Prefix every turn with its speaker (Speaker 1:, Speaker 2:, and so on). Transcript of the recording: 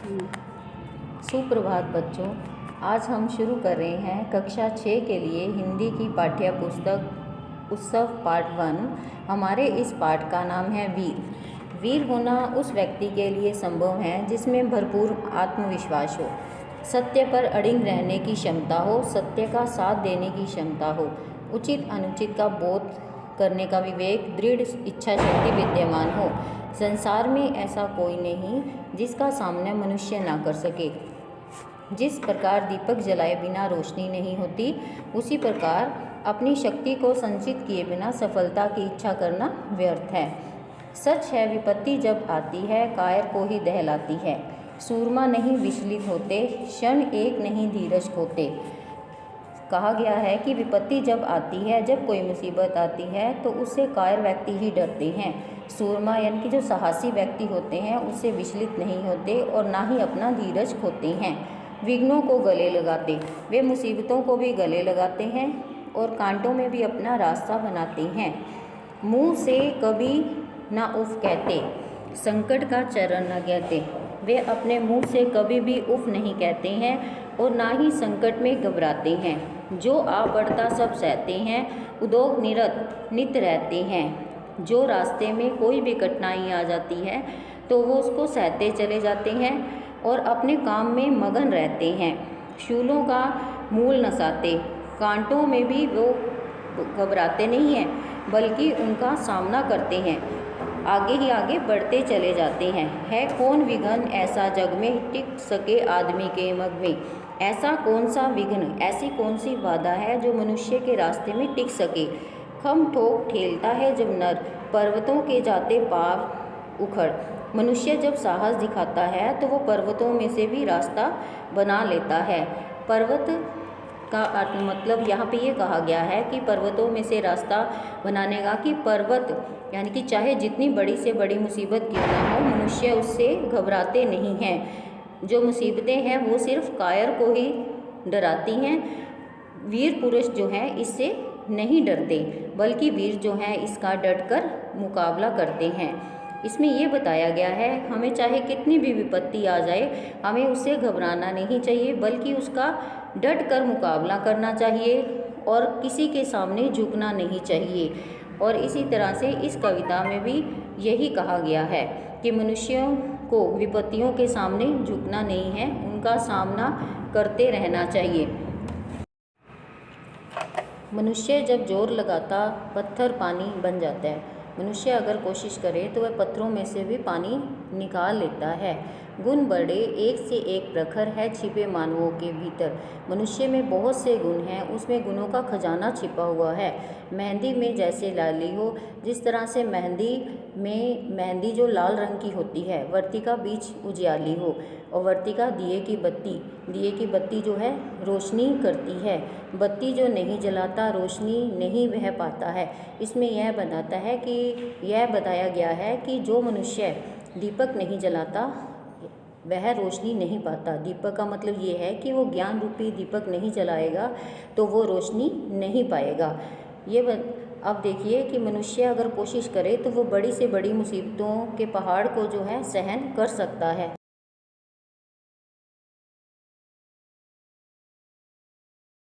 Speaker 1: सुप्रभात बच्चों। आज हम शुरू कर रहे हैं कक्षा 6 के लिए हिंदी की पाठ्य पुस्तक उत्सव पार्ट 1। हमारे इस पाठ का नाम है वीर। वीर होना उस व्यक्ति के लिए संभव है जिसमें भरपूर आत्मविश्वास हो, सत्य पर अड़िग रहने की क्षमता हो, सत्य का साथ देने की क्षमता हो, उचित अनुचित का बोध करने का विवेक, दृढ़ इच्छा शक्ति विद्यमान हो। संसार में ऐसा कोई नहीं जिसका सामना मनुष्य ना कर सके। जिस प्रकार दीपक जलाए बिना रोशनी नहीं होती, उसी प्रकार अपनी शक्ति को संचित किए बिना सफलता की इच्छा करना व्यर्थ है। सच है, विपत्ति जब आती है कायर को ही दहलाती है। सूरमा नहीं विचलित होते, क्षण एक नहीं धीरज खोते। कहा गया है कि विपत्ति जब आती है, जब कोई मुसीबत आती है तो उससे कायर व्यक्ति ही डरते हैं। सूरमा यानी कि जो साहसी व्यक्ति होते हैं उससे विचलित नहीं होते और ना ही अपना धीरज खोते हैं। विघ्नों को गले लगाते, वे मुसीबतों को भी गले लगाते हैं और कांटों में भी अपना रास्ता बनाते हैं। मुँह से कभी ना उफ कहते, संकट का चरण न कहते। वे अपने मुंह से कभी भी उफ नहीं कहते हैं और ना ही संकट में घबराते हैं। जो आ पड़ता सब सहते हैं, उद्योग नित रहते हैं। जो रास्ते में कोई भी कठिनाई आ जाती है तो वो उसको सहते चले जाते हैं और अपने काम में मगन रहते हैं। शूलों का मूल नसाते, कांटों में भी वो घबराते नहीं हैं बल्कि उनका सामना करते हैं, आगे ही आगे बढ़ते चले जाते हैं। है कौन विघ्न ऐसा जग में टिक सके आदमी के मग में। ऐसा कौन सा विघ्न, ऐसी कौन सी बाधा है जो मनुष्य के रास्ते में टिक सके। खम ठोक ठेलता है जब नर, पर्वतों के जाते पार उखड़। मनुष्य जब साहस दिखाता है तो वो पर्वतों में से भी रास्ता बना लेता है। पर्वत का मतलब यहाँ पे ये कहा गया है कि पर्वतों में से रास्ता बनाने का, कि पर्वत यानी कि चाहे जितनी बड़ी से बड़ी मुसीबत क्यों ना हो, मनुष्य उससे घबराते नहीं हैं। जो मुसीबतें हैं वो सिर्फ कायर को ही डराती हैं। वीर पुरुष जो हैं इससे नहीं डरते, बल्कि वीर जो हैं इसका डटकर मुकाबला करते हैं। इसमें ये बताया गया है हमें चाहे कितनी भी विपत्ति आ जाए, हमें उससे घबराना नहीं चाहिए बल्कि उसका डट कर मुकाबला करना चाहिए और किसी के सामने झुकना नहीं चाहिए। और इसी तरह से इस कविता में भी यही कहा गया है कि मनुष्यों को विपत्तियों के सामने झुकना नहीं है, उनका सामना करते रहना चाहिए। मनुष्य जब जोर लगाता पत्थर पानी बन जाता है। मनुष्य अगर कोशिश करे तो वह पत्थरों में से भी पानी निकाल लेता है। गुण बड़े एक से एक प्रखर है छिपे मानवों के भीतर। मनुष्य में बहुत से गुण हैं, उसमें गुणों का खजाना छिपा हुआ है। मेहंदी में जैसे लाली हो, जिस तरह से मेहंदी जो लाल रंग की होती है, वर्तिका बीच उजियाली हो और वर्तिका दिए की बत्ती जो है रोशनी करती है। बत्ती जो नहीं जलाता रोशनी नहीं वह पाता है। इसमें यह बताया गया है कि जो मनुष्य दीपक नहीं जलाता वह रोशनी नहीं पाता। दीपक का मतलब ये है कि वो ज्ञान रूपी दीपक नहीं जलाएगा तो वो रोशनी नहीं पाएगा। अब देखिए कि मनुष्य अगर कोशिश करे तो वो बड़ी से बड़ी मुसीबतों के पहाड़ को जो है सहन कर सकता है।